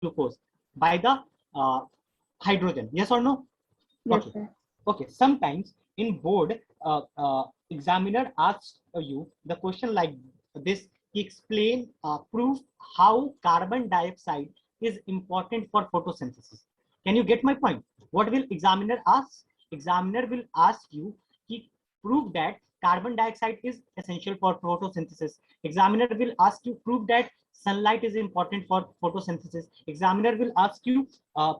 glucose by the hydrogen. Yes or no? Yes, Okay. sir. Okay. Sometimes in board, examiner asks you the question like this: explain, prove how carbon dioxide is important for photosynthesis. Can you get my point? What will examiner ask? Examiner will ask you to prove that carbon dioxide is essential for photosynthesis. Examiner will ask you prove that sunlight is important for photosynthesis. Examiner will ask you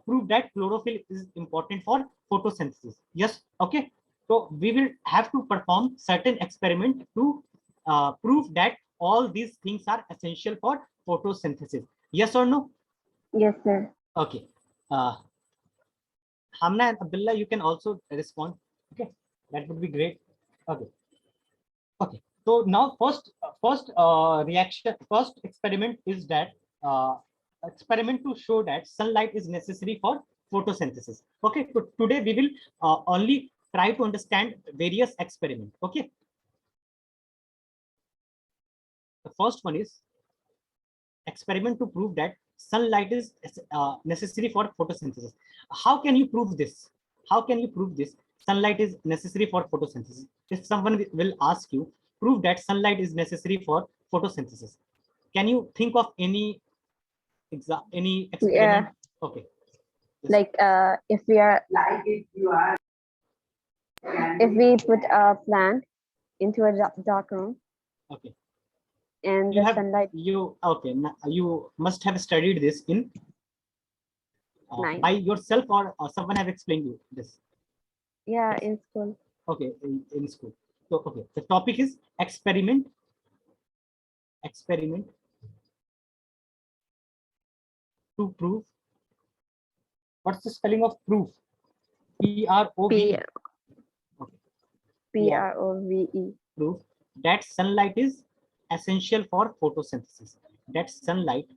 prove that chlorophyll is important for photosynthesis. Yes. Okay. So we will have to perform certain experiment to prove that all these things are essential for photosynthesis. Yes or no? Yes, sir. Okay. Hamna and Abdullah, you can also respond. Okay, that would be great. Okay. Okay. So now first experiment is that experiment to show that sunlight is necessary for photosynthesis. Okay. So today we will only try to understand various experiments. Okay. The first one is experiment to prove that sunlight is necessary for photosynthesis. How can you prove this? How can you prove this? Sunlight is necessary for photosynthesis. If someone will ask you, prove that sunlight is necessary for photosynthesis. Can you think of any experiment? Yeah. Okay. Yes. Like if we are if we put a plant into a dark room Okay. and You the have sunlight okay. You must have studied this in night. by yourself or someone have explained you this. Yeah, Yes. in school. Okay, in school. So okay, the topic is experiment to prove. What's the spelling of proof? P Prove. Okay. PROVE. Prove that sunlight is essential for photosynthesis. That sunlight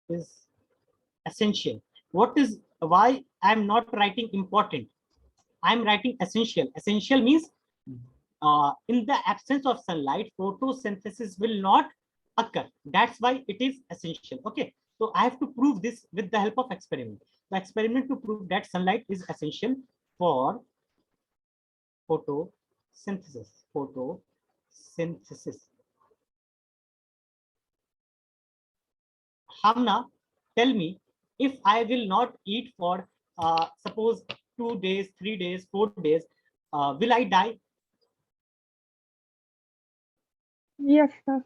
is essential. What is why I'm not writing important? I'm writing essential. Essential means in the absence of sunlight, photosynthesis will not occur. That's why it is essential. Okay. So I have to prove this with the help of experiment. The experiment to prove that sunlight is essential for photosynthesis. Photosynthesis. Hamna, tell me, if I will not eat for suppose 2 days, 3 days, 4 days, will I die? Yes, sir.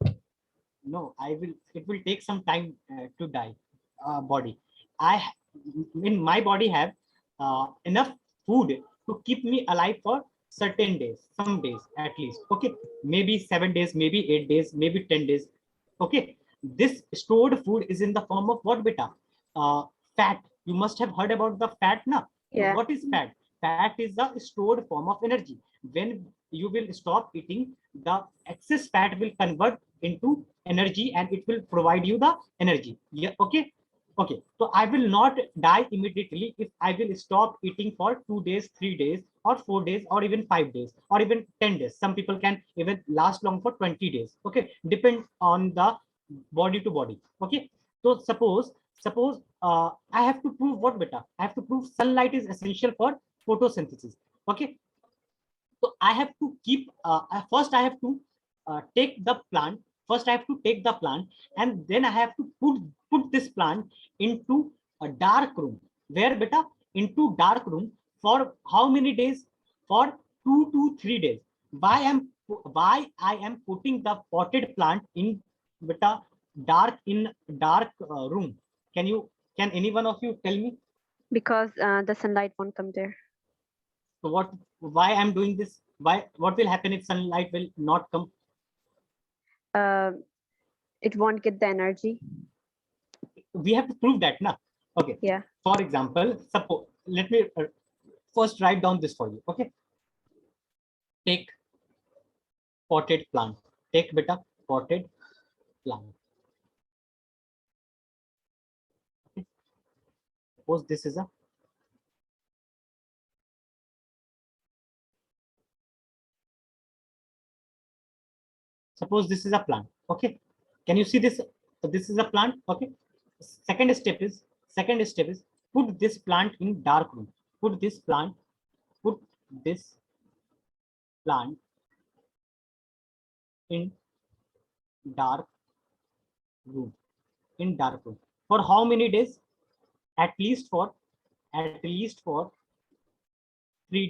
No, I will. It will take some time to die. Body. I in my body have enough food to keep me alive for certain days, some days at least. Okay, maybe 7 days, maybe 8 days, maybe 10 days. Okay, this stored food is in the form of what, beta? Fat. You must have heard about the fat, na? So Yeah. what is fat? Fat is the stored form of energy. When you will stop eating, the excess fat will convert into energy and it will provide you the energy. Yeah. Okay. Okay. So I will not die immediately if I will stop eating for 2 days, 3 days, or 4 days, or even 5 days, or even 10 days. Some people can even last long for 20 days. Okay. Depend on the body to body. Okay. So suppose I have to prove what, beta? I have to prove sunlight is essential for photosynthesis. Okay. So I have to keep first I have to take the plant. First I have to take the plant, and then I have to put this plant into a dark room. Where, beta? Into dark room for how many days? For 2 to 3 days. Why I am putting the potted plant in, beta, dark room? Can any one of you tell me? Because the sunlight won't come there. So why I'm doing this? What will happen if sunlight will not come? Uh, it won't get the energy. We have to prove that, na? Okay. Yeah. For example, suppose, let me first write down this for you. Okay. Take potted plant. Take, beta, potted plant. Okay. Suppose this is a plant. Okay. Can you see this? This is a plant. Okay. Second step is put this plant in dark room. Put this plant in dark room. In dark room. For how many days? At least for 3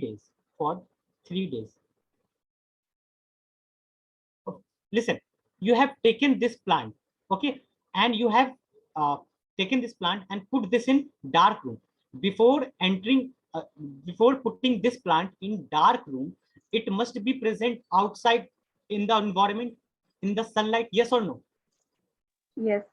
days. For 3 days. Listen, you have taken this plant, okay, and you have uh, taken this plant and put this in dark room. Before entering, before putting this plant in dark room, it must be present outside in the environment, in the sunlight. Yes or no? Yes.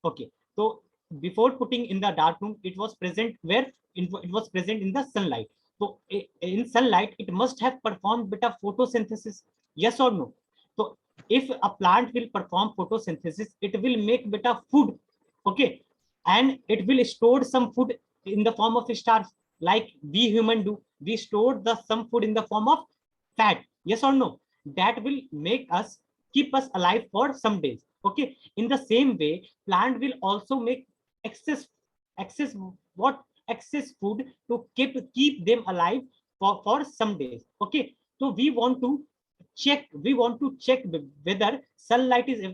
Okay. So before putting in the dark room, it was present where? It was present in the sunlight. So in sunlight, it must have performed bit of photosynthesis. Yes or no? So if a plant will perform photosynthesis, it will make bit of food. Okay. And it will store some food in the form of starch, like we human do. We store the some food in the form of fat. Yes or no? That will make us, keep us alive for some days. Okay. In the same way, plant will also make excess what excess food to keep them alive for some days. Okay. So we want to check whether sunlight is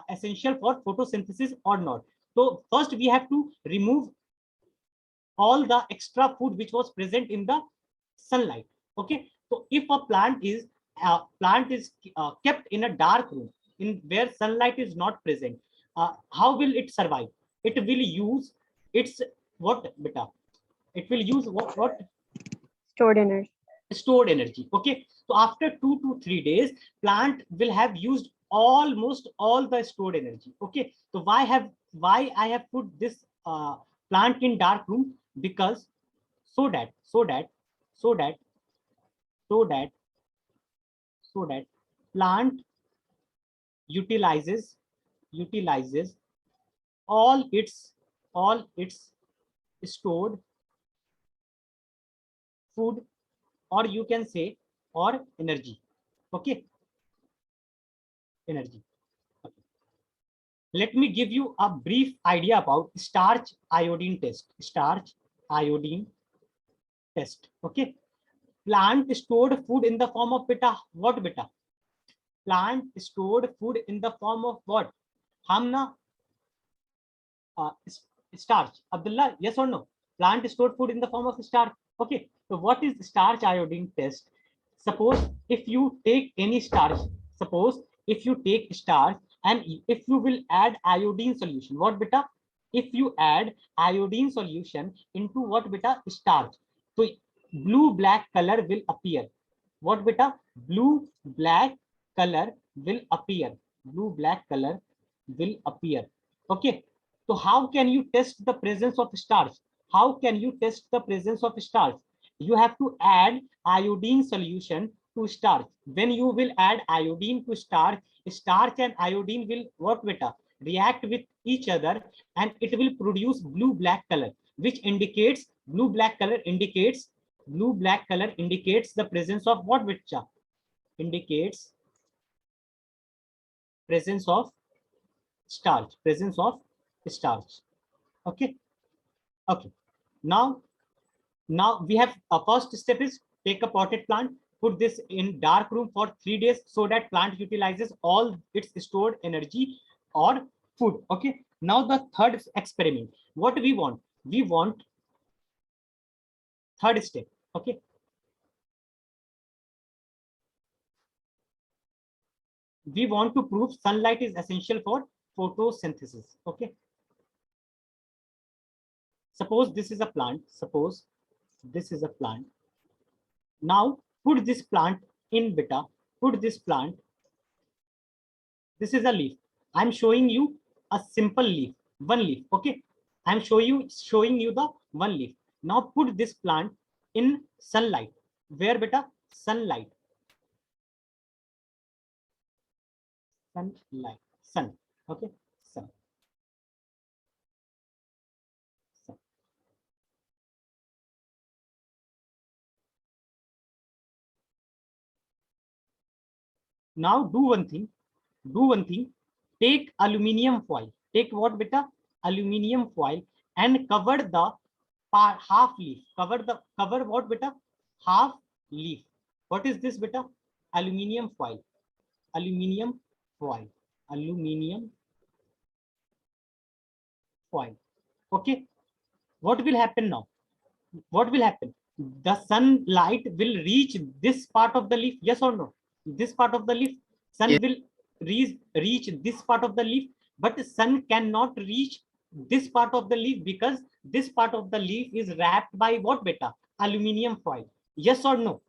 essential for photosynthesis or not. So first we have to remove all the extra food which was present in the sunlight. Okay. So if a plant is kept in a dark room in where sunlight is not present, how will it survive? It will use its what beta? It will use what? Stored energy. Stored energy. Okay. So after 2 to 3 days, plant will have used almost all the stored energy. Okay. So why I have put this plant in dark room? Because so that so that so that so that so that plant utilizes all its stored food, or you can say, or energy. Okay. Energy. Okay. Let me give you a brief idea about starch iodine test. Starch iodine test. Okay. Plant stored food in the form of beta. What beta? Plant stored food in the form of what? हम ना uh, starch. Abdullah, yes or no? Plant stored food in the form of starch. Okay. So what is starch iodine test? Suppose if you take any starch, suppose if you take starch and if you will add iodine solution, what beta? If you add iodine solution into what beta? Starch. So blue black color will appear. What beta? Blue black color will appear. Blue black color will appear. Okay. So how can you test the presence of starch? How can you test the presence of starch? You have to add iodine solution to starch. When you will add iodine to starch, starch and iodine will what beta? React with each other and it will produce blue black color, which indicates blue black color indicates the presence of what beta? Indicates presence of starch. Okay. Okay. Now we have a first step is take a potted plant, put this in dark room for 3 days so that plant utilizes all its stored energy or food. Okay. Now the third experiment. What we want? We want third step. Okay. We want to prove sunlight is essential for photosynthesis. Okay. Suppose this is a plant. Suppose this is a plant. Now put this plant in beta. Put this plant. This is a leaf. I'm showing you a simple leaf, one leaf. Okay. I'm showing you the one leaf. Now put this plant in sunlight. Where beta? Sunlight. Sunlight. Sun. Okay. Sun. Sun. Now do one thing. Do one thing. take aluminium foil. Take what, beta? Aluminium foil, and cover the half leaf. Cover what, beta? Half leaf. What is this, beta? Aluminium foil. Aluminium foil. Aluminium foil. Okay. What will happen now? What will happen? The sunlight will reach this part of the leaf. Yes or no? This part of the leaf. Sun will reach this part of the leaf, but sun cannot reach this part of the leaf because this part of the leaf is wrapped by what, beta? Aluminium foil. Yes or no?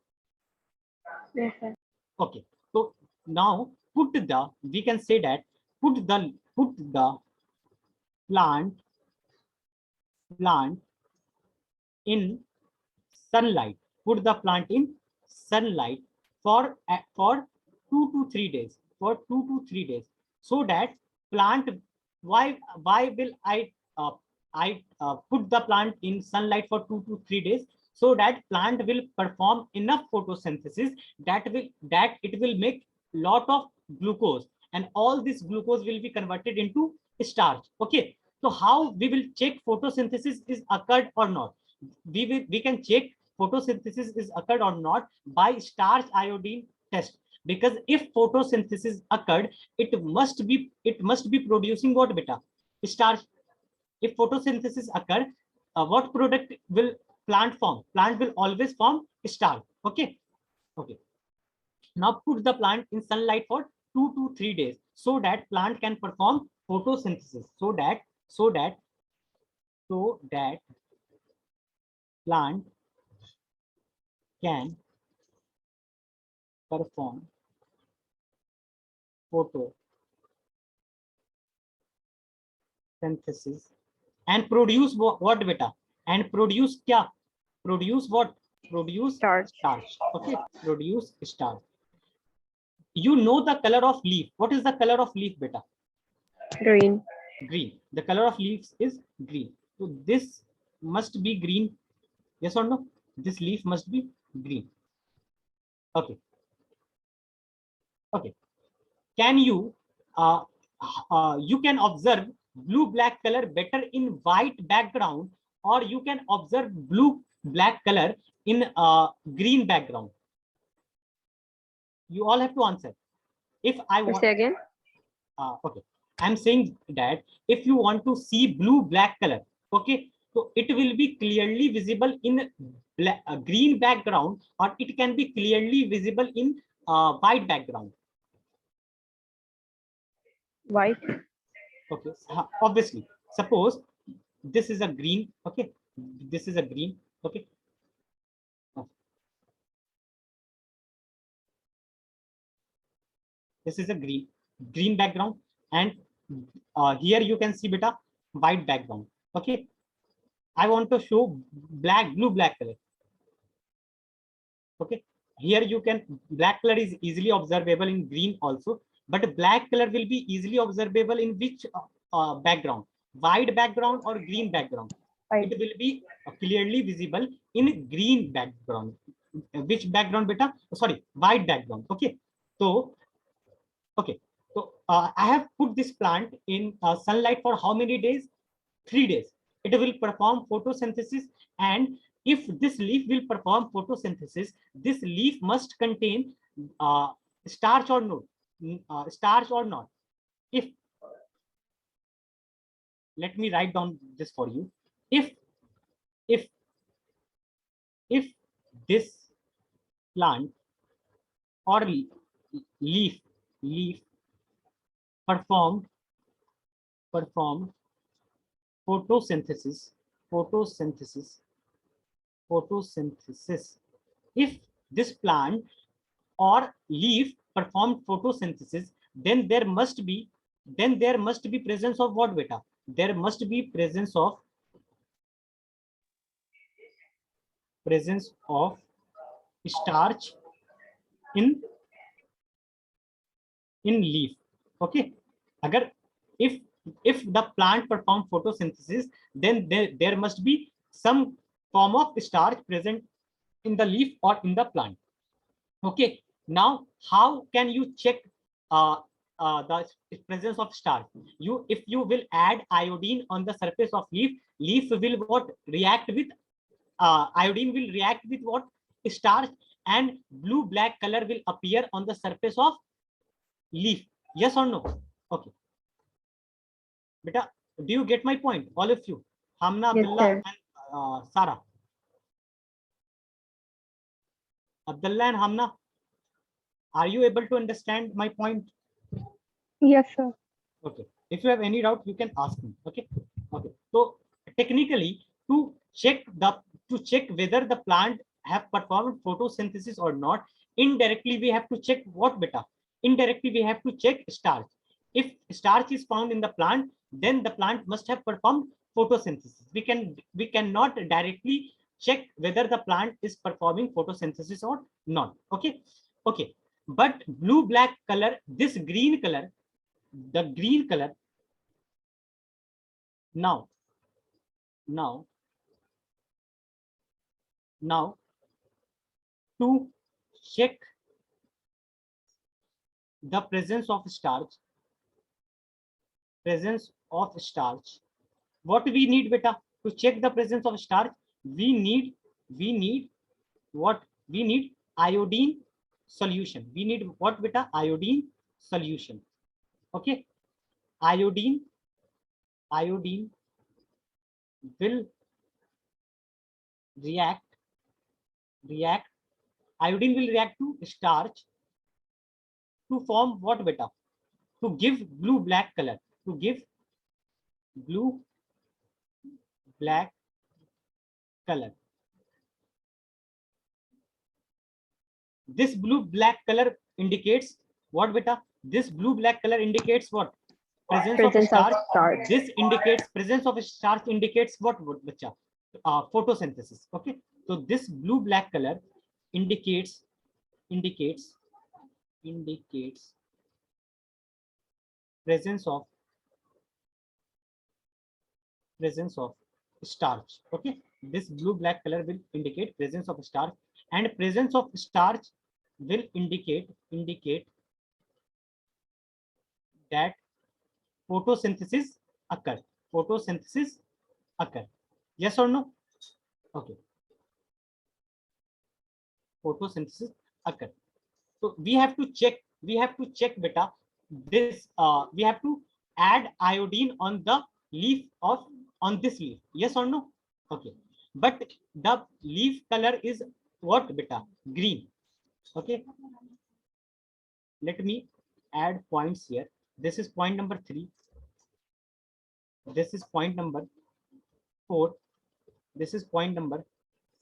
Yes, sir. Okay. So now we can say that put the plant in sunlight. Put the plant in sunlight for 2 to 3 days. For 2 to 3 days, so that plant. Why will I put the plant in sunlight for 2 to 3 days? So that plant will perform enough photosynthesis that it will make lot of glucose, and all this glucose will be converted into starch. Okay. So how we will check photosynthesis is occurred or not? We can check photosynthesis is occurred or not by starch iodine test, because if photosynthesis occurred, it must be producing what, beta? Starch. If photosynthesis occur, what product will plant form? Plant will always form starch. Okay. Okay. Now put the plant in sunlight for 2 to 3 days, so that plant can perform photosynthesis. So that plant can perform photosynthesis and produce what, beta? And produce kya? Produce what? Produce Starch. starch. Okay. Produce starch. You know the color of leaf. What is the color of leaf, beta? Green. Green. The color of leaves is green. So this must be green. Yes or no? This leaf must be green. Okay. Okay. Can you you can observe blue black color better in white background, or you can observe blue black color in green background? You all have to answer. If I want, Say again. okay, I'm saying that if you want to see blue black color, okay, so it will be clearly visible in green background, or it can be clearly visible in white background. White. Okay. Obviously, suppose this is a green. Okay. This is a green. Okay. This is a green background, and here you can see, beta, white background. Okay. I want to show blue black color. Okay. Here you can, black color is easily observable in green also, but black color will be easily observable in which background? White background or green background? White. It will be clearly visible in green background. Which background, beta? Sorry, white background. Okay. So, okay. So I have put this plant in sunlight for how many days? 3 days. It will perform photosynthesis, and if this leaf will perform photosynthesis, this leaf must contain starch or not? Starch or not? If, let me write down this for you. If this plant or leaf performed photosynthesis, if this plant or leaf performed photosynthesis, then there must be presence of what, beta? There must be presence of starch in leaf. Okay. Agar if the plant perform photosynthesis, then there must be some form of starch present in the leaf or in the plant. Okay. Now how can you check the presence of starch. If you will add iodine on the surface of leaf will what react with iodine will react with what starch, and blue black color will appear on the surface of leaf. Yes or no? Okay, beta, do you get my point, all of you? Hamna, Yes, Abdullah, sir. and Sarah. Abdullah and Hamna, are you able to understand my point? Yes, sir. Okay, if you have any doubt you can ask me. Okay, okay, so technically to check whether the plant have performed photosynthesis or not, indirectly we have to check what, beta? Indirectly we have to check starch. If starch is found in the plant, then the plant must have performed photosynthesis. We cannot directly check whether the plant is performing photosynthesis or not. Okay, okay, but blue black color, this green color, the green color, now now now to check the presence of starch, what we need, beta? To check the presence of starch, we need what? We need iodine solution. We need what, beta? Iodine solution. Okay, iodine will react react iodine will react to starch to form what, beta? To give blue black color, to give blue black color. This blue black color indicates what, beta? This blue black color indicates what? Presence of Presence of starch. starch. This indicates presence of starch indicates what, bacha? Photosynthesis. Okay, so this blue black color indicates indicates indicates presence of starch. Okay, this blue black color will indicate presence of starch, and presence of starch will indicate that photosynthesis occur. Photosynthesis occur. Yes or no? Okay, photosynthesis occur. So we have to check, beta, this we have to add iodine on the leaf of on this leaf. Yes or no? Okay, but the leaf color is what, beta? Green. Okay, let me add points here. This is point number 3, this is point number 4, this is point number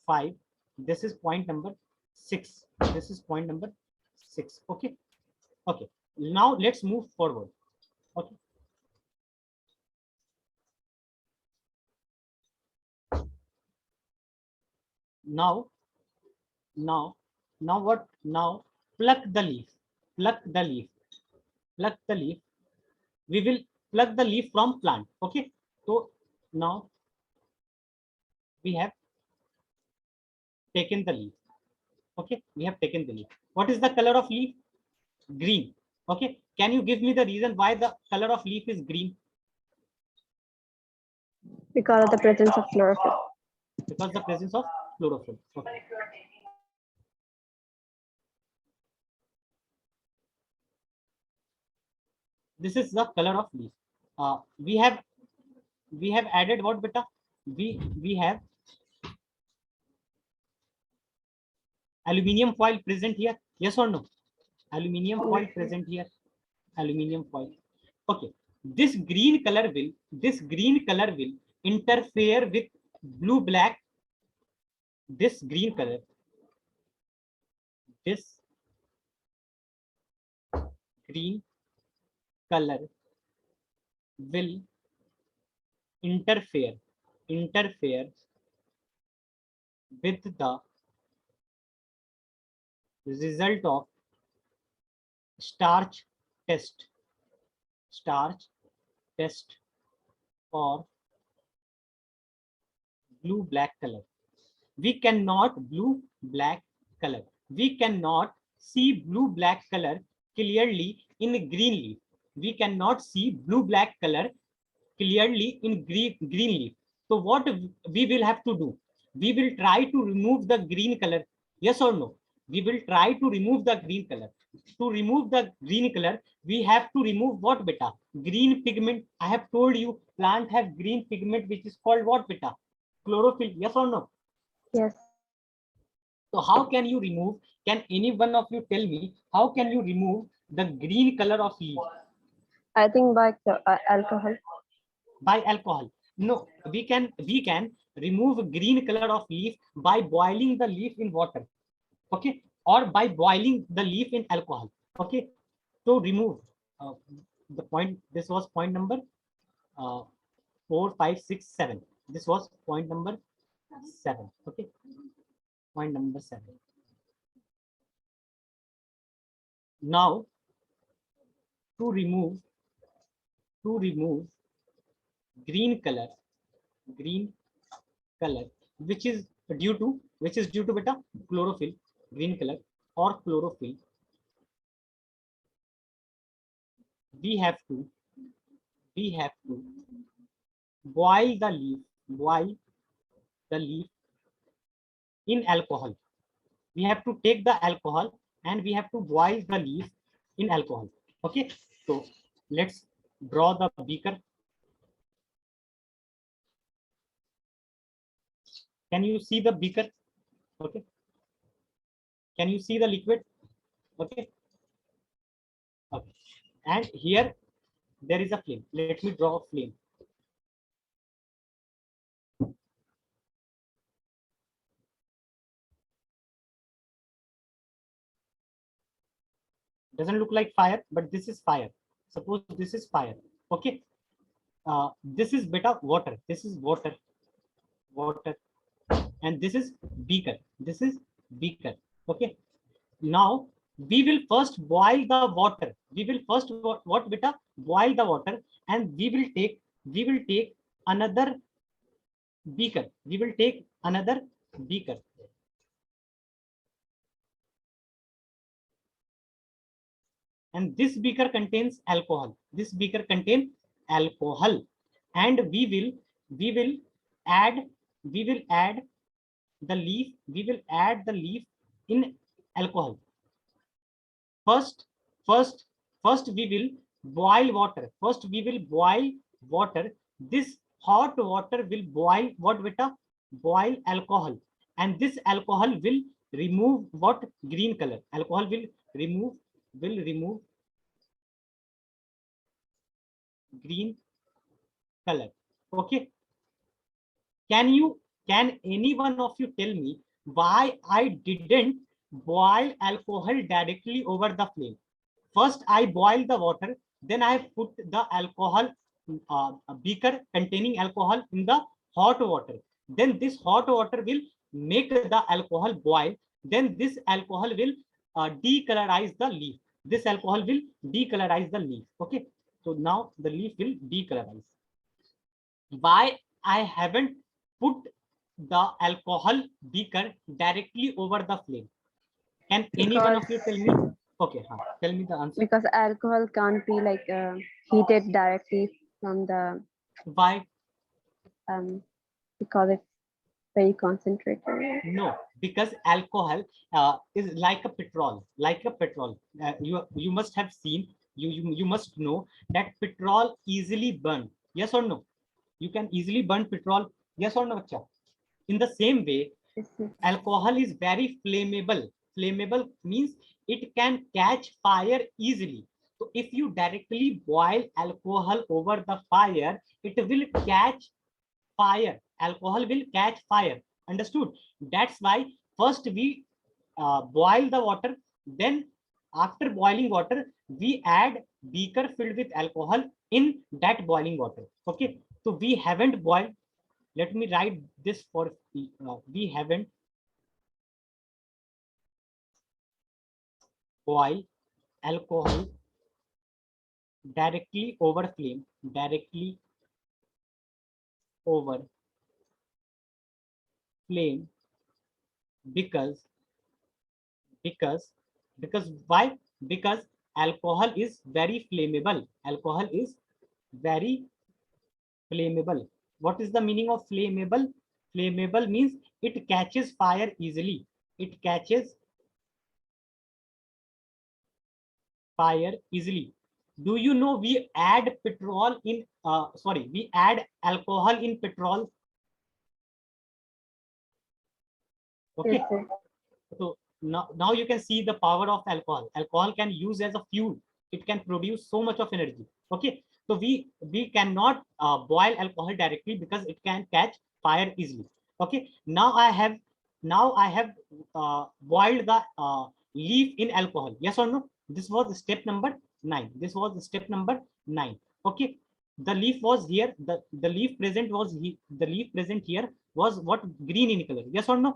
5, this is point number 6, this is point number 6. Okay, okay, now let's move forward. Okay, now what? Now pluck the leaf, pluck the leaf, pluck the leaf. We will pluck the leaf from plant. Okay, so now we have taken the leaf. Okay, we have taken the leaf. What is the color of leaf? Green. Okay, can you give me the reason why the color of leaf is green? Because of the presence of chlorophyll. Because the presence of chlorophyll. Okay. This is the color of leaf. We have added what, beta? We have aluminium foil present here. Yes or no? Aluminium foil present here. Aluminium foil. Okay, this green color will interfere with blue black. This green color, this green color will interfere with the result of starch test or blue black color. We cannot see blue black color clearly in green leaf. we cannot see blue black color clearly in green leaf. So what we will have to do? We will try to remove the green color. Yes or no? We will try to remove the green color. To remove the green color, we have to remove what, beta? Green pigment. I have told you plant have green pigment, which is called what, beta? Chlorophyll. Yes or no? Yes. So how can you remove? Can any one of you tell me how can you remove the green color of leaf? I think by alcohol. By alcohol. No, we can remove green color of leaf by boiling the leaf in water. Okay, or by boiling the leaf in alcohol. Okay, to remove the point. This was point number 4, 5, 6, 7. This was point number 7. Okay, point number 7. Now to remove green color, green color, which is due to beta chlorophyll, green color or chlorophyll. We have to boil the leaf in alcohol. We have to take the alcohol and we have to boil the leaf in alcohol. Okay, so let's draw the beaker. Can you see the beaker? Okay, can you see the liquid? Okay, okay, and here there is a flame. Let me draw a flame. Doesn't look like fire, but this is fire. Suppose this is fire. Okay, this is beta water. This is water, and this is beaker. This is beaker. Okay, now we will first boil the water. We will first what beta boil the water, and we will take another beaker. We will take another beaker. And this beaker contains alcohol. This beaker contains alcohol, and we will add we will add the leaf. We will add the leaf in alcohol. First we will boil water. First we will boil water. This hot water will boil what, beta? Boil alcohol, and this alcohol will remove what? Green color. Alcohol will remove green color. Okay, can any one of you tell me why I didn't boil alcohol directly over the flame? First I boil the water, then I put the alcohol, a beaker containing alcohol in the hot water. Then this hot water will make the alcohol boil. Then this alcohol will decolorize the leaf. This alcohol will decolorize the leaf. Okay, so now the leaf will decolorize. Why I haven't put the alcohol beaker directly over the flame? Can any one of you tell me? Okay, tell me the answer. Because alcohol can't be like heated directly from the Why? because it's very concentrated. No, because alcohol is like a petrol. Like a petrol. You must have seen. You must know that petrol easily burn. Yes or no? You can easily burn petrol. Yes or no, bacha? In the same way, alcohol is very flammable. Flammable means it can catch fire easily. So if you directly boil alcohol over the fire, it will catch fire. Alcohol will catch fire. Understood? That's why first we boil the water. Then after boiling water, we add beaker filled with alcohol in that boiling water. Okay. So we haven't boiled. Let me write this for we haven't boil alcohol directly over flame, directly over flame, because because why? Because alcohol is very flammable. Alcohol is very flammable. What is the meaning of flammable? Flammable means it catches fire easily. It catches fire easily. Do you know we add petrol in we add alcohol in petrol? Okay. Yes, sir. So now you can see the power of alcohol. Alcohol can use as a fuel. It can produce so much of energy. Okay. So we cannot boil alcohol directly because it can catch fire easily. Okay. Now I have boiled the leaf in alcohol. Yes or no? This was step number 9. This was step number 9. Okay. The leaf was here. The leaf present was the leaf present here was what? Green in color. Yes or no?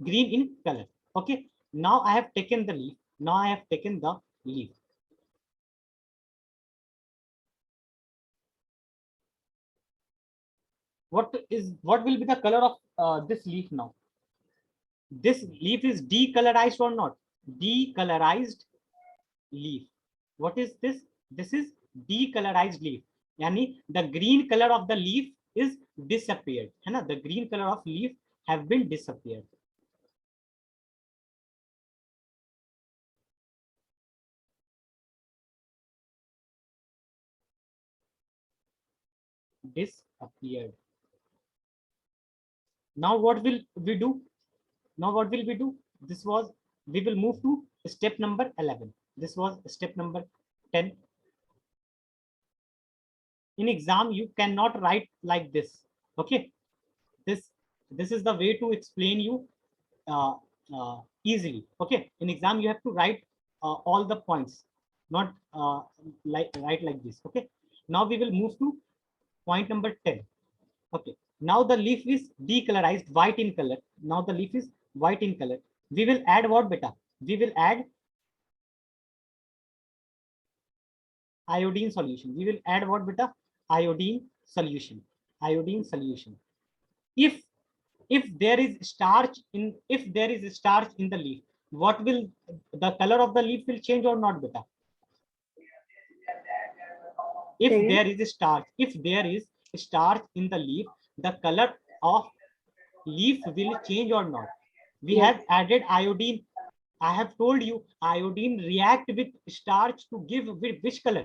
Green in color. Okay, now I have taken the leaf. Now I have taken the leaf. What will be the color of this leaf now? This leaf is decolorized or not? Decolorized leaf. What is this? This is decolorized leaf. Yani the green color of the leaf is disappeared. है ना? The green color of leaf have been disappeared. Disappeared. Now what will we do? Now what will we do? This was, we will move to step number 11. This was step number 10. In exam you cannot write like this. Okay, this this is the way to explain you uh, easily. Okay, in exam you have to write all the points, not like write like this. Okay, now we will move to point number 10. Okay, now the leaf is decolorized, white in color. Now the leaf is white in color. We will add what, beta? We will add iodine solution. We will add what, beta? Iodine solution. Iodine solution. If there is starch in, if there is starch in the leaf, what will the color of the leaf will change or not, beta? If Say there again? is starch, if there is starch in the leaf, the color of leaf will change or not? We Yes. have added iodine. I have told you iodine react with starch to give with which color?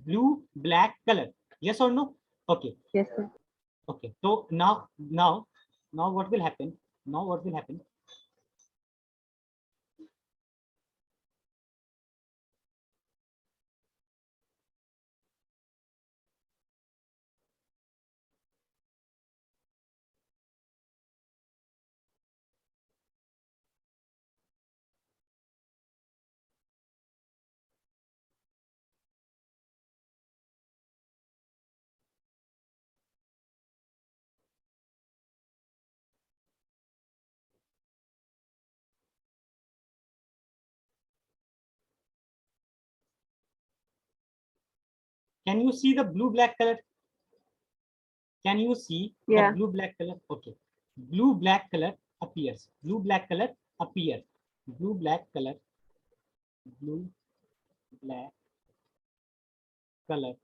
Blue, black color. Yes or no? Okay. Yes, sir. Okay. So now what will happen? Now what will happen? Can you see the blue black color? Can you see the Yeah. blue black color? Okay. Blue black color appears. Blue black color appears. Blue black color. Blue black color.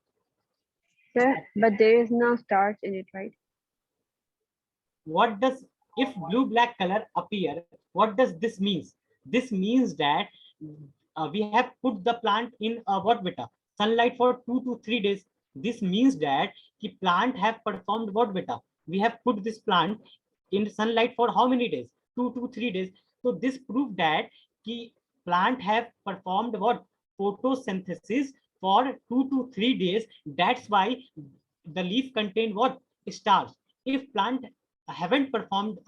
Sir, but there is no starch in it, right? What does, if blue black color appear, what does this means? This means that we have put the plant in what, beta? Sunlight for 2 to 3 days. This means that the plant have performed what, beta? We have put this plant in sunlight for how many days? 2 to 3 days. So this proved that the plant have performed what? Photosynthesis for 2 to 3 days. That's why the leaf contain what? Starch. If plant haven't performed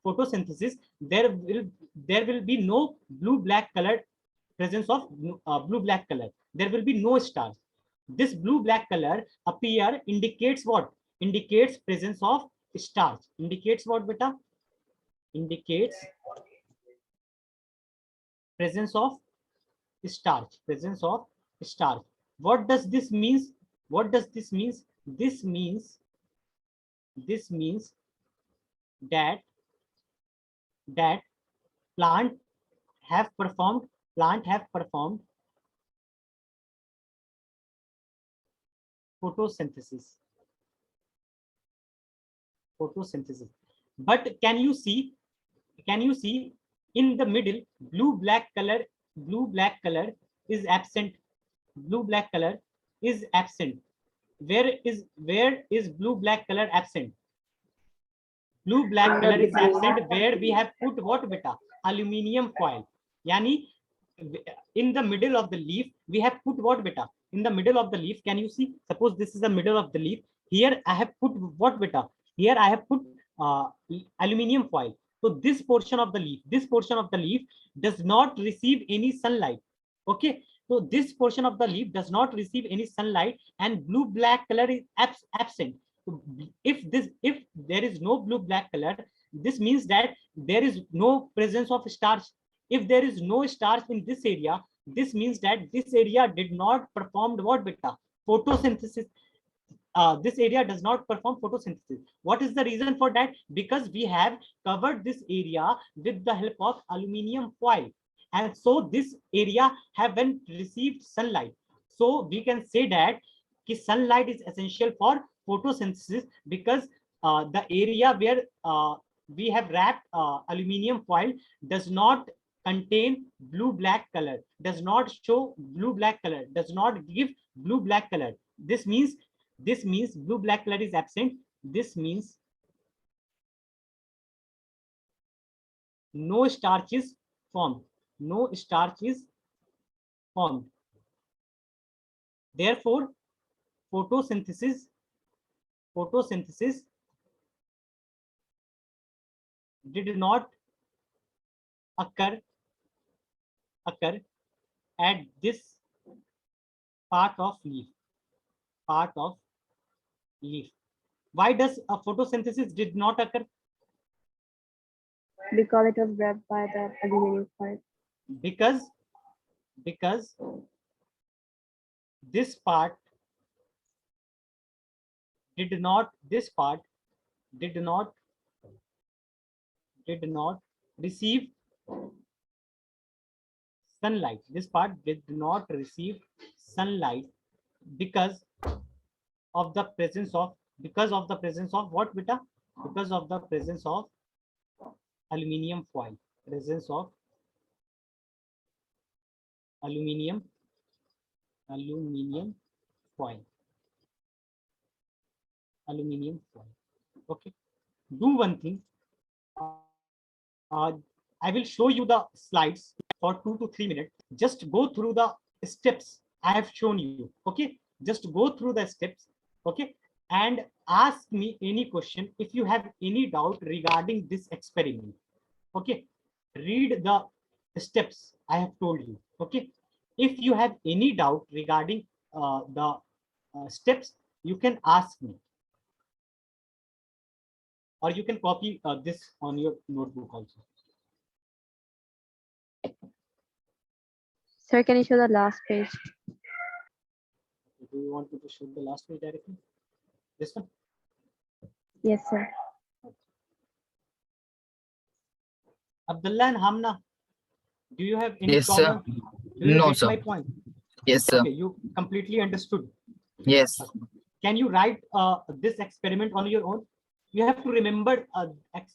photosynthesis, there will be no blue black color, presence of blue black color. There will be no stars. This blue black color appear indicates what? Indicates presence of stars. Indicates what, beta? Indicates presence of starch. Presence of starch. What does this means? What does this means? This means that that plant have performed photosynthesis. Photosynthesis. But can you see in the middle, blue black color is absent. Blue black color is absent. Where is blue black color absent? Blue black color is absent where we have put what beta? Aluminium foil. Yani in the middle of the leaf we have put what beta? In the middle of the leaf, can you see? Suppose this is the middle of the leaf. Here I have put what beta? Here I have put aluminium foil. So this portion of the leaf does not receive any sunlight. Okay, so this portion of the leaf does not receive any sunlight, and blue black color is absent. So if there is no blue black color, this means that there is no presence of starch. If there is no starch in this area, this means that this area did not perform what beta? Photosynthesis. This area does not perform photosynthesis. What is the reason for that? Because we have covered this area with the help of aluminium foil, and so this area haven't received sunlight. So we can say that sunlight is essential for photosynthesis, because the area where we have wrapped aluminium foil does not contain blue black color, does not show blue black color, does not give blue black color. This means blue black color is absent. This means no starch is formed. No starch is formed. Therefore, photosynthesis did not occur at this part of leaf. Why does a photosynthesis did not occur? Because it was wrapped by the aluminium foil. Because this part did not receive sunlight. This part did not receive sunlight because of the presence of what beta? Because of the presence of aluminium foil. Presence of aluminium foil. Aluminium foil. Okay. Do one thing. I will show you the slides for 2 to 3 minutes. Just go through the steps I have shown you. Okay. Just go through the steps. Okay. And ask me any question if you have any doubt regarding this experiment. Okay. Read the steps I have told you. Okay. If you have any doubt regarding the steps, you can ask me, or you can copy this on your notebook also. Sir, can you show the last page? Do you want me to show the last page directly? This one? Yes, sir. Abdullah and Hamna, do you have any Yes, problem? sir. Do you No, get sir. my point? Yes, sir. Okay, you completely understood. Yes. Can you write this experiment on your own? You have to remember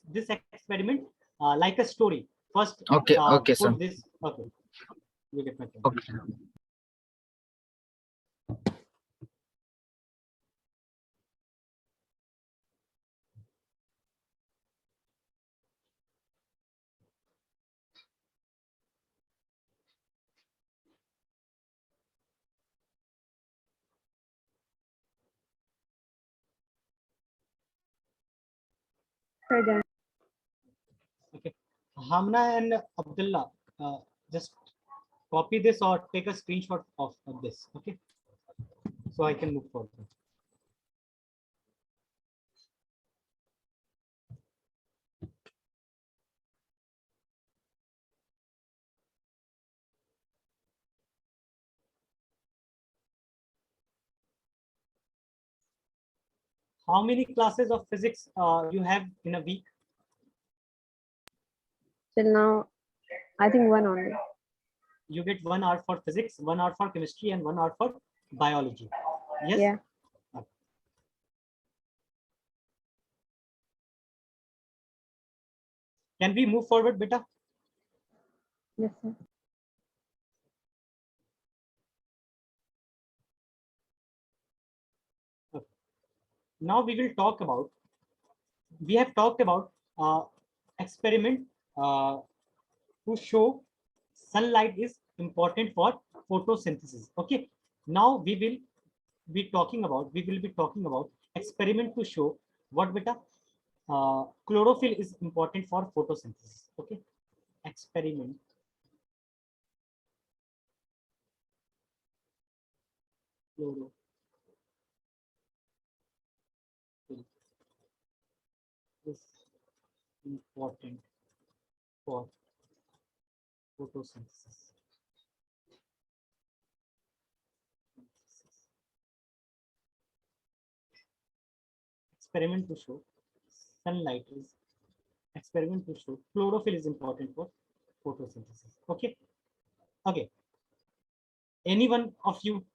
this experiment like a story. First, Okay. Okay, sir. put this. Okay, you get my point. Okay. Sir, done. Okay, Hamna and Abdullah, just copy this or take a screenshot of this. Okay, so I can move forward. How many classes of physics you have in a week? Till now, I think one only. You get 1 hour for physics, 1 hour for chemistry, and 1 hour for biology. Yes. Yeah. Can we move forward, beta? Yes, sir. Okay. Now we will talk about. We have talked about experiment to show sunlight is important for photosynthesis. Okay. Now we will be talking about. We will be talking about experiment to show what, beta? Chlorophyll is important for photosynthesis. Okay. Experiment chlorophyll is important for photosynthesis. Experiment to show sunlight is experiment to show chlorophyll is important for photosynthesis. Okay. Okay. Anyone of you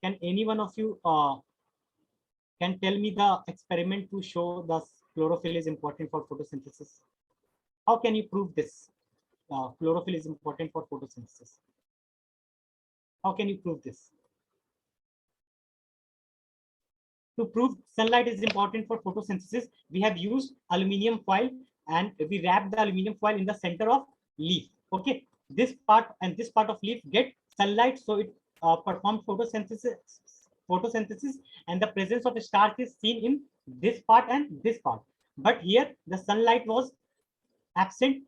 can anyone of you can tell me the experiment to show the chlorophyll is important for photosynthesis? How can you prove this? Chlorophyll is important for photosynthesis. How can you prove this? To prove sunlight is important for photosynthesis, we have used aluminium foil and we wrap the aluminium foil in the center of leaf. Okay, this part and this part of leaf get sunlight, so it performs photosynthesis. Photosynthesis, and the presence of starch is seen in this part and this part. But here the sunlight was absent.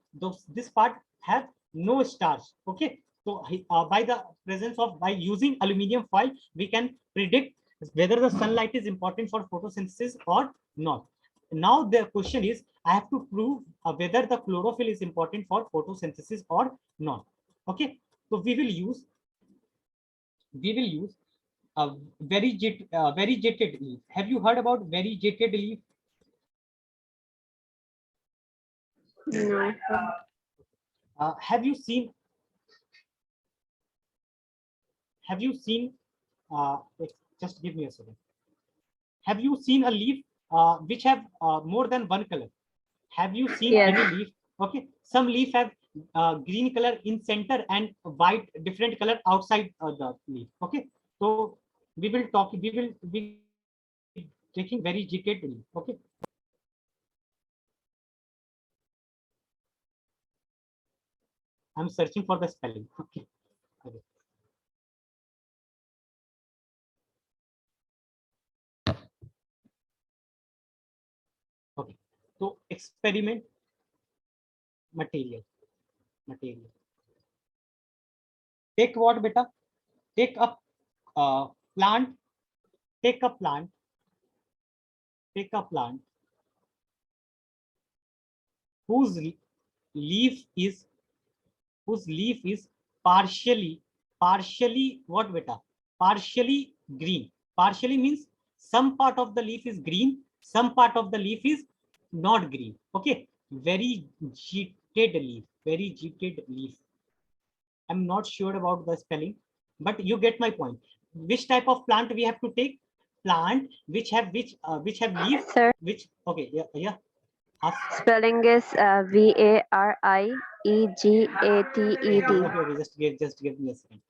This part have no starch. Okay, so by the presence of by using aluminium foil, we can predict whether the sunlight is important for photosynthesis or not. Now the question is, I have to prove whether the chlorophyll is important for photosynthesis or not. Okay, so we will use a variegated leaf. Have you heard about variegated leaf? No, sir. Have you seen wait, just give me a second. Have you seen a leaf which have more than one color? Have you seen Yes. any leaf? Okay, some leaf have green color in center and white different color outside the leaf. Okay, so we will be taking very jitted leaf. Okay, I'm searching for the spelling. Okay, okay. Okay, so experiment material. Take what, beta? Take a plant. Take a plant. Take a plant whose leaf is partially what, beta? Partially green. Partially means some part of the leaf is green, some part of the leaf is not green. Okay, very jitted leaf. I'm not sure about the spelling, but you get my point. Which type of plant we have to take? Plant which have leaf, Sir, which, okay, yeah. spelling is Variegated. Okay, just give me a second.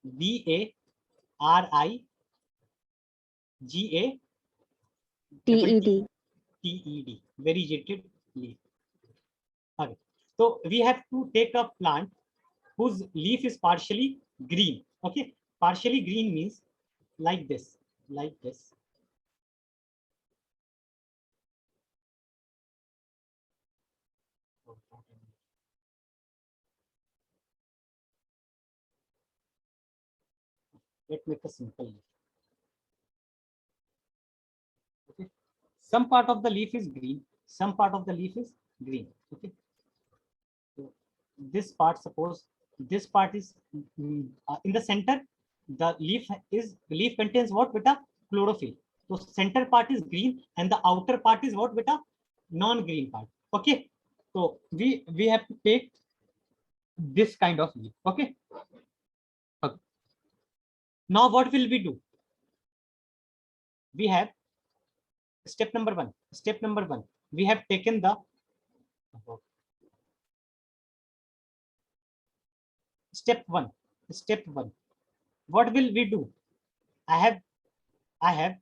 Variegated TED. variegated leaf. Okay, so we have to take a plant whose leaf is partially green. Okay, partially green means like this, like this. Let's make a simple leaf. Okay, some part of the leaf is green, some part of the leaf is green. Okay, so this part, suppose this part is in the center. The leaf contains what, beta? Chlorophyll. So center part is green and the outer part is what, beta? Non-green part. Okay, so we have to take this kind of leaf. Okay, okay. Now what will we do? We have step number one. we have taken the step one. Step one. What will we do? I have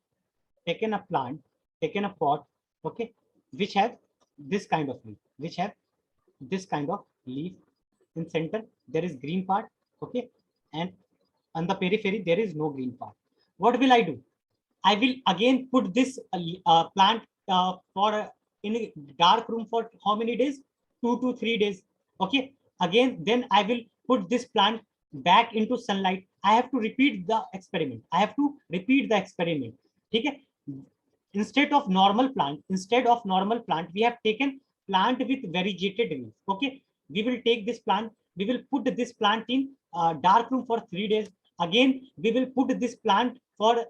taken a plant, taken a pot, okay, which have this kind of leaf, which have this kind of leaf. In center there is green part, okay, and on the periphery there is no green part. What will I do? I will again put this plant for in a dark room for how many days? 2 to 3 days. Okay. Again, then I will put this plant back into sunlight. I have to repeat the experiment. I have to repeat the experiment. Okay. Instead of normal plant, we have taken plant with variegated leaves. Okay. We will take this plant. We will put this plant in dark room for 3 days. Again, we will put this plant for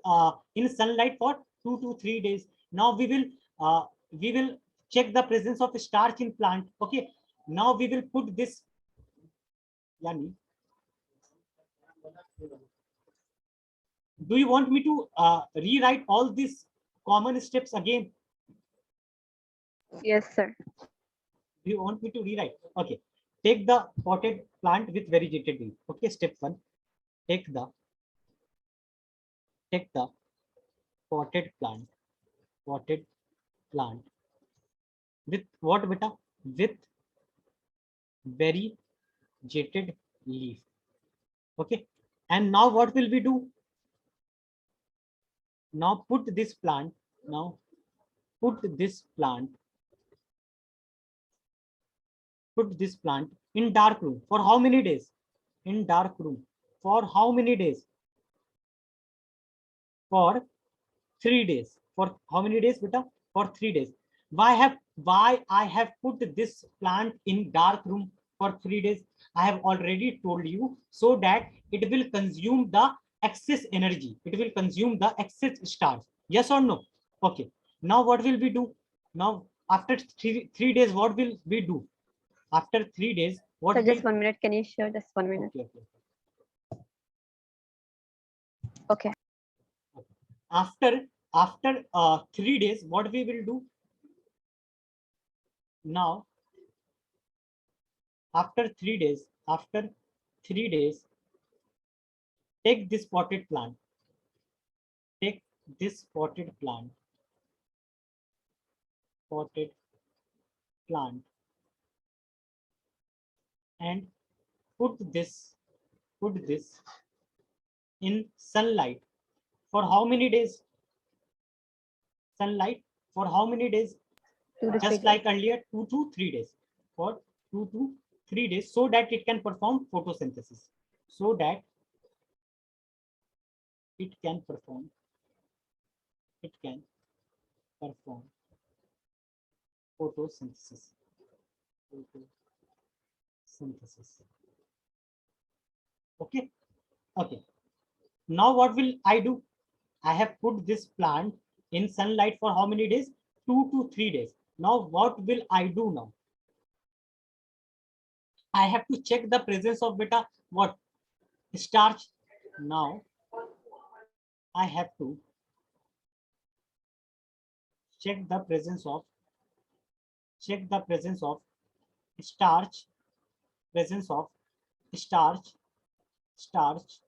in sunlight for 2 to 3 days. Now we will check the presence of starch in plant. Okay. Now we will put this. Yani, do you want me to rewrite all these common steps again? Yes, sir. Do you want me to rewrite? Okay. Take the potted plant with variegated leaf. Okay. Step one. Take the potted plant with what, beta? With variegated leaf. Okay. And now what will we do? Now put this plant in dark room for how many days? In dark room for how many days? For 3 days. For how many days, beta? For 3 days. Why I have put this plant in dark room for 3 days? I have already told you, so that it will consume the excess energy. It will consume the excess starch. Yes or no? Okay. Now what will we do? Now after three days, what will we do? After 3 days, what? So just 1 minute. Can you show just 1 minute? Okay. Okay. After 3 days, what we will do? Now after 3 days, take this potted plant, and put this in sunlight for how many days? Sunlight for how many days? 2 to 3 Just days. like earlier, 2 to 3 days. For 2 to 3 days, so that it can perform photosynthesis. So that it can perform photosynthesis. Okay. Okay. Now what will I do? I have put this plant in sunlight for how many days? 2 to 3 days. Now what will I do now? I have to check the presence of beta what? Starch. Now I have to check the presence of starch, starch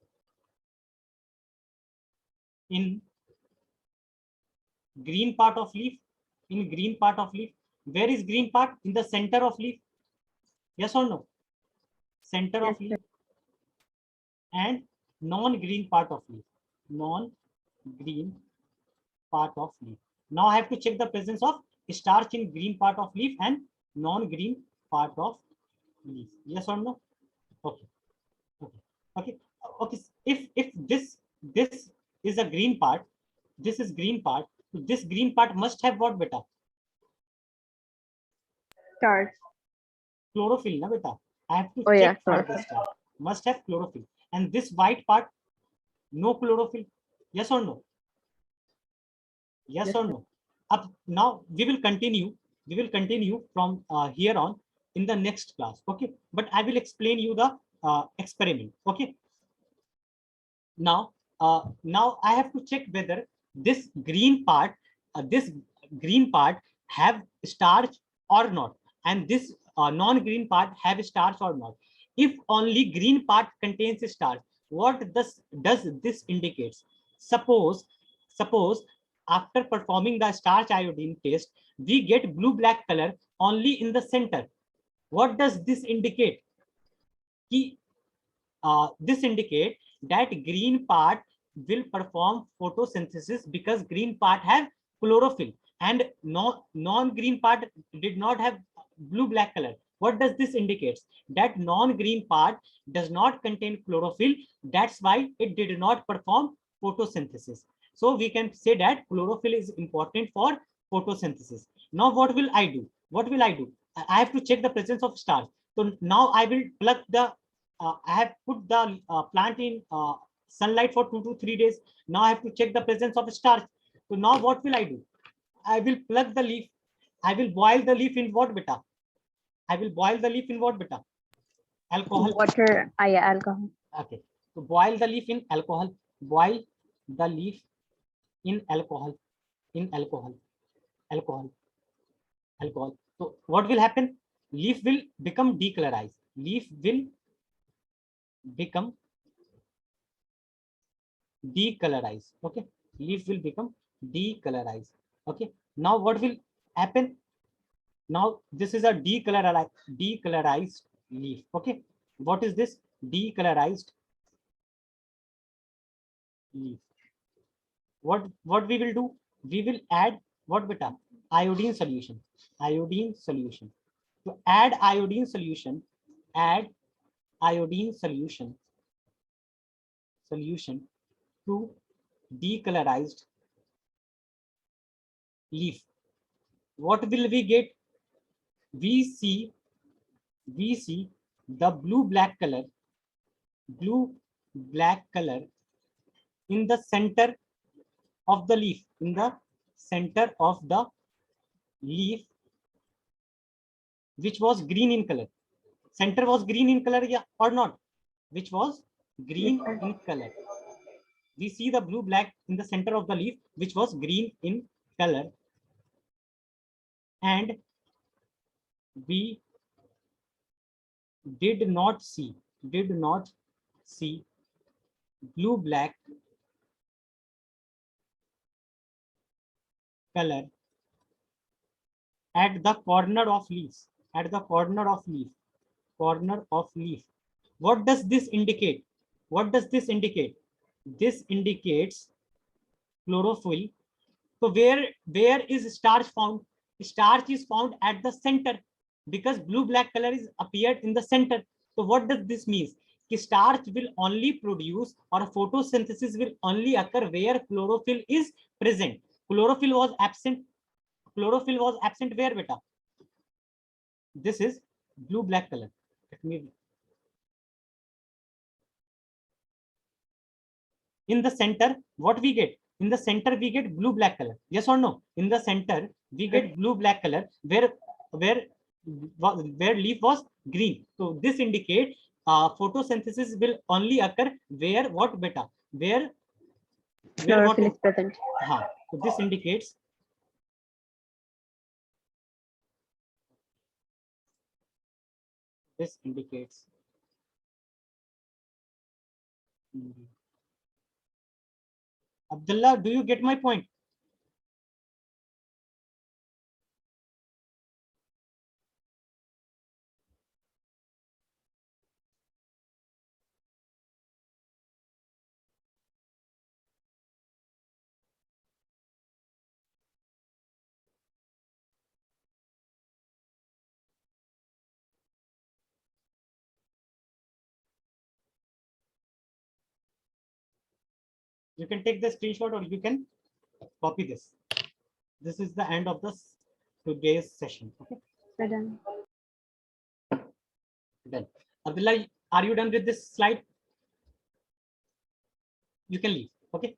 in green part of leaf. Where is green part? In the center of leaf. Yes or no? Center Yes, of leaf. And non-green part of leaf. Now I have to check the presence of starch in green part of leaf and non-green part of leaf. Yes or no? Okay. If this is a green part, this is green part. So this green part must have what, beta? Starch. Chlorophyll, na beta? I have to Oh, yeah, check for chlorophyll. this part. Must have chlorophyll. And this white part, no chlorophyll. Yes or no? Yes Yes, or sir. no? Up now we will continue. From here on in the next class. Okay, but I will explain you the experiment. Okay. Now I have to check whether this green part have starch or not, and this non-green part have starch or not. If only green part contains starch, what does this indicates? Suppose after performing the starch iodine test, we get blue-black color only in the center. What does this indicate? This indicate that green part will perform photosynthesis because green part have chlorophyll, and non-green part did not have blue-black color. What does this indicate? That non-green part does not contain chlorophyll. That's why it did not perform photosynthesis. So we can say that chlorophyll is important for photosynthesis. Now what will I do? What will I do? I have to check the presence of starch. So now I will plug the I have put the plant in sunlight for 2 to 3 days. Now I have to check the presence of starch. So now what will I do? I will plug the leaf. I will boil the leaf in what, beta? I will boil the leaf in what, beta? Alcohol. Water. Yeah, alcohol. Okay. So boil the leaf in alcohol. Boil the leaf in alcohol. In alcohol. Alcohol. Alcohol. So what will happen? Leaf will become decolorized. Leaf will become decolorized. Okay, leaf will become decolorized. Okay, now what will happen? Now this is a decolorized leaf. Okay, what is this decolorized leaf? What we will do? We will add what, beta? Iodine solution. Iodine solution. To add iodine solution, add iodine solution to decolorized leaf. What will we get? We see the blue-black color in the center of the leaf. In the center of the leaf, which was green in color. Center was green in color, yeah, or not? Which was green in color. We see the blue-black in the center of the leaf, which was green in color, and we did not see blue-black color at the corner of leaves. At the corner of leaf. What does this indicate? What does this indicate? This indicates chlorophyll. So where is starch found? Starch is found at the center because blue-black color is appeared in the center. So what does this mean? Starch will only produce, or photosynthesis will only occur where chlorophyll is present. Chlorophyll was absent. Chlorophyll was absent where, beta? This is blue-black color. Let me. In the center, what we get? In the center, we get blue-black color. Yes or no? In the center, we get blue-black color where leaf was green. So this indicates photosynthesis will only occur where what, beta? Where Chlorophyll is present. So this indicates Abdullah, do you get my point? You can take the screenshot or you can copy this. This is the end of today's session. Okay. Done. Done. Abdullah, are you done with this slide? You can leave. Okay.